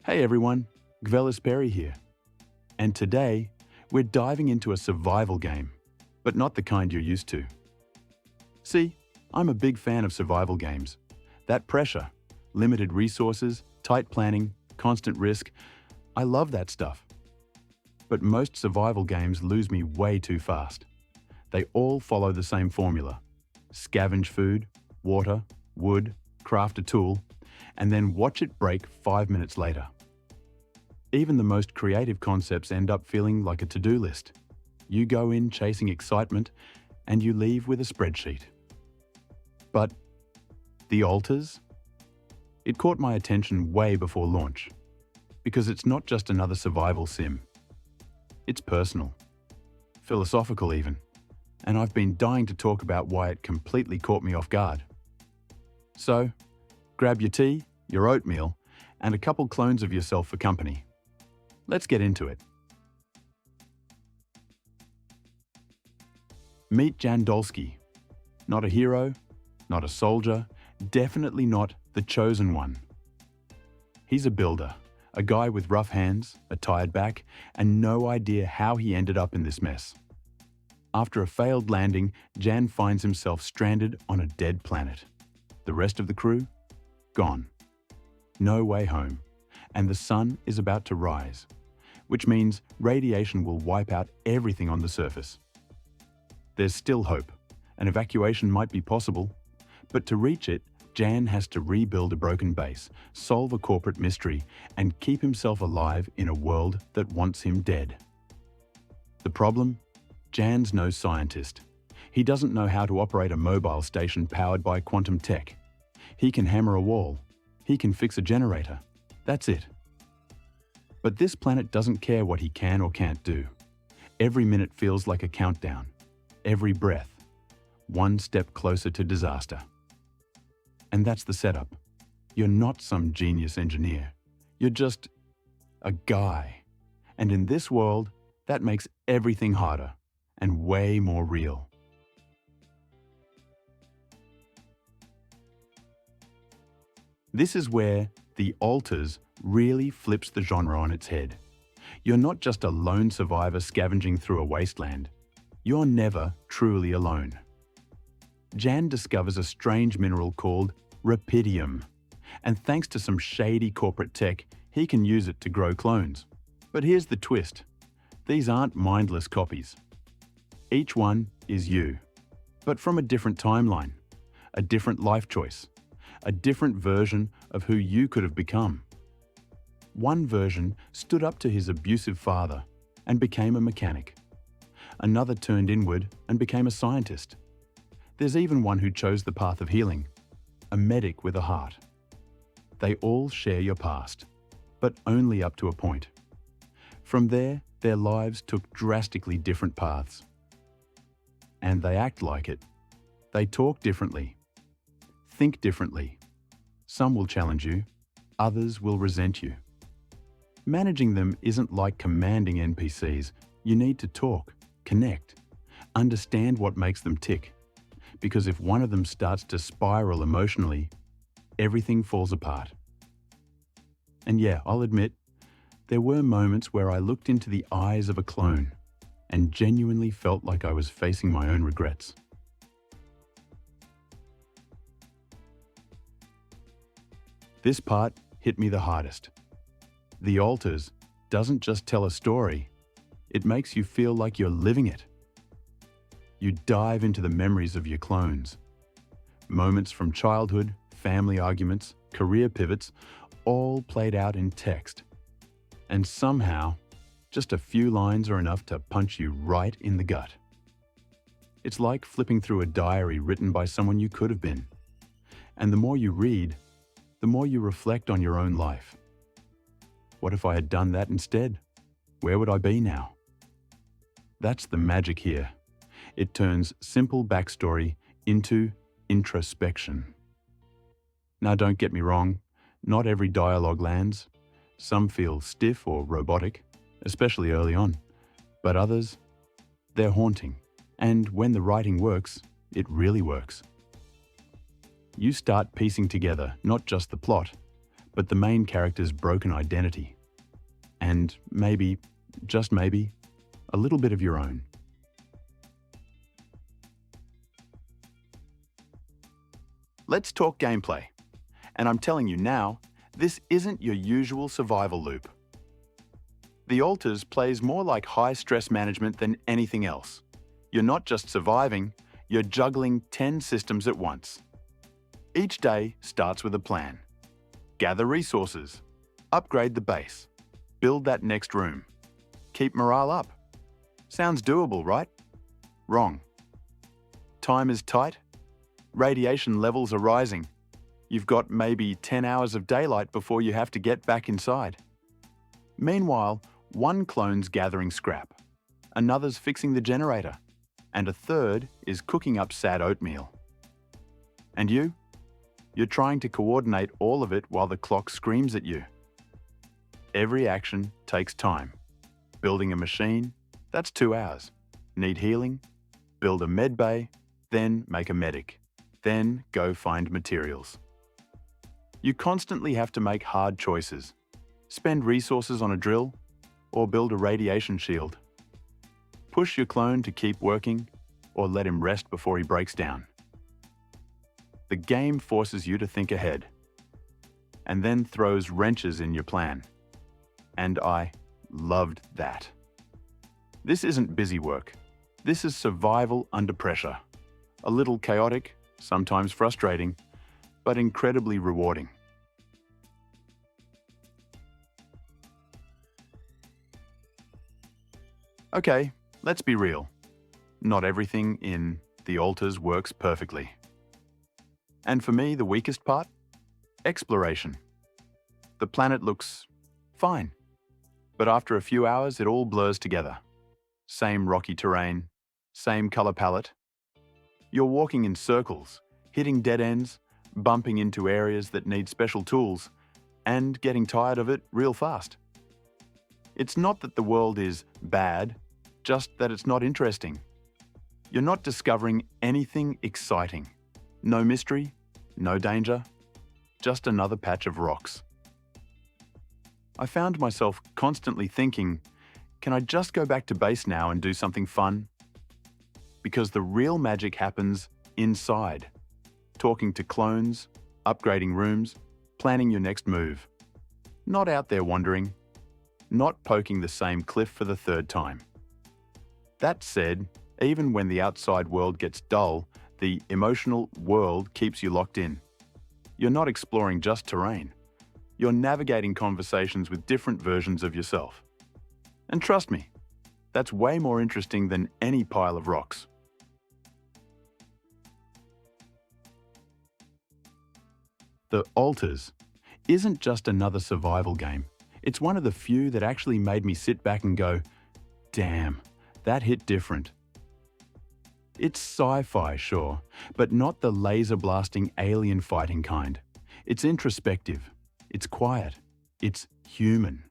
Hey everyone, Gvelis Perry here. And today, we're diving into a survival game, but not the kind you're used to. See, I'm a big fan of survival games. That pressure, limited resources, tight planning, constant risk, I love that stuff. But most survival games lose me way too fast. They all follow the same formula. Scavenge food, water, wood, craft a tool, and then watch it break 5 minutes later. Even the most creative concepts end up feeling like a to-do list. You go in chasing excitement, and you leave with a spreadsheet. But the altars? It caught my attention way before launch, because it's not just another survival sim. It's personal, philosophical even, and I've been dying to talk about why it completely caught me off guard. So, grab your tea, your oatmeal, and a couple clones of yourself for company. Let's get into it. Meet Jandolski. Not a hero, not a soldier, definitely not the chosen one. He's a builder, a guy with rough hands, a tired back, and no idea how he ended up in this mess. After a failed landing, Jan finds himself stranded on a dead planet. The rest of the crew? Gone. No way home. And the sun is about to rise, which means radiation will wipe out everything on the surface. There's still hope. An evacuation might be possible, but to reach it, Jan has to rebuild a broken base, solve a corporate mystery, and keep himself alive in a world that wants him dead. The problem? Jan's no scientist. He doesn't know how to operate a mobile station powered by quantum tech. He can hammer a wall. He can fix a generator. That's it. But this planet doesn't care what he can or can't do. Every minute feels like a countdown. Every breath, one step closer to disaster. And that's the setup. You're not some genius engineer. You're just a guy. And in this world, that makes everything harder and way more real. This is where The Altars really flips the genre on its head. You're not just a lone survivor scavenging through a wasteland. You're never truly alone. Jan discovers a strange mineral called rapidium, and thanks to some shady corporate tech, he can use it to grow clones. But here's the twist. These aren't mindless copies. Each one is you, but from a different timeline, a different life choice, a different version of who you could have become. One version stood up to his abusive father and became a mechanic. Another turned inward and became a scientist. There's even one who chose the path of healing, a medic with a heart. They all share your past, but only up to a point. From there, their lives took drastically different paths. And they act like it. They talk differently, think differently. Some will challenge you, others will resent you. Managing them isn't like commanding NPCs. You need to talk, connect, understand what makes them tick. Because if one of them starts to spiral emotionally, everything falls apart. And yeah, I'll admit, there were moments where I looked into the eyes of a clone and genuinely felt like I was facing my own regrets. This part hit me the hardest. The Altars doesn't just tell a story, it makes you feel like you're living it. You dive into the memories of your clones. Moments from childhood, family arguments, career pivots, all played out in text. And somehow, just a few lines are enough to punch you right in the gut. It's like flipping through a diary written by someone you could have been. And the more you read, the more you reflect on your own life. What if I had done that instead? Where would I be now? That's the magic here. It turns simple backstory into introspection. Now don't get me wrong, not every dialogue lands. Some feel stiff or robotic, especially early on. But others, they're haunting. And when the writing works, it really works. You start piecing together not just the plot, but the main character's broken identity. And maybe, just maybe, a little bit of your own. Let's talk gameplay. And I'm telling you now, this isn't your usual survival loop. The Alters plays more like high-stress management than anything else. You're not just surviving, you're juggling 10 systems at once. Each day starts with a plan. Gather resources, upgrade the base, build that next room, keep morale up. Sounds doable, right? Wrong. Time is tight, radiation levels are rising. You've got maybe 10 hours of daylight before you have to get back inside. Meanwhile, one clone's gathering scrap, another's fixing the generator, and a third is cooking up sad oatmeal. And you? You're trying to coordinate all of it while the clock screams at you. Every action takes time. Building a machine, that's 2 hours. Need healing? Build a med bay, then make a medic. Then go find materials. You constantly have to make hard choices. Spend resources on a drill, or build a radiation shield. Push your clone to keep working, or let him rest before he breaks down. The game forces you to think ahead, and then throws wrenches in your plan. And I loved that. This isn't busy work. This is survival under pressure. A little chaotic, sometimes frustrating, but incredibly rewarding. Okay, let's be real. Not everything in The Alters works perfectly. And for me, the weakest part? Exploration. The planet looks fine, but after a few hours, it all blurs together. Same rocky terrain, same color palette. You're walking in circles, hitting dead ends, bumping into areas that need special tools, and getting tired of it real fast. It's not that the world is bad, just that it's not interesting. You're not discovering anything exciting. No mystery, no danger, just another patch of rocks. I found myself constantly thinking, can I just go back to base now and do something fun? Because the real magic happens inside. Talking to clones, upgrading rooms, planning your next move. Not out there wandering. Not poking the same cliff for the third time. That said, even when the outside world gets dull, the emotional world keeps you locked in. You're not exploring just terrain. You're navigating conversations with different versions of yourself. And trust me, that's way more interesting than any pile of rocks. The Alters isn't just another survival game. It's one of the few that actually made me sit back and go, damn, that hit different. It's sci-fi, sure, but not the laser-blasting alien fighting kind. It's introspective, it's quiet, it's human.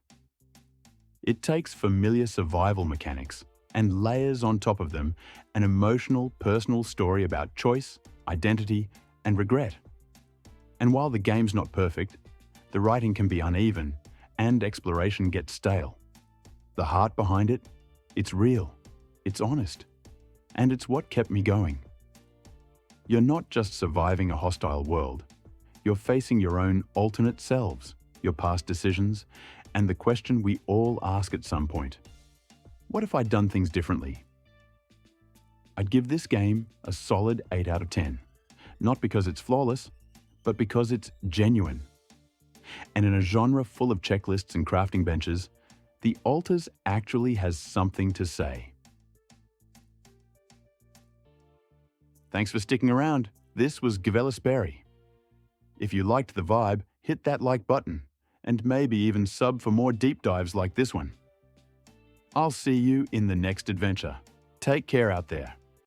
It takes familiar survival mechanics and layers on top of them an emotional, personal story about choice, identity, and regret. And while the game's not perfect, the writing can be uneven and exploration gets stale. The heart behind it, it's real, it's honest, and it's what kept me going. You're not just surviving a hostile world, you're facing your own alternate selves, your past decisions, and the question we all ask at some point. What if I'd done things differently? I'd give this game a solid 8 out of 10. Not because it's flawless, but because it's genuine. And in a genre full of checklists and crafting benches, The Alters actually has something to say. Thanks for sticking around. This was Gavelis Berry. If you liked the vibe, hit that like button, and maybe even sub for more deep dives like this one. I'll see you in the next adventure. Take care out there.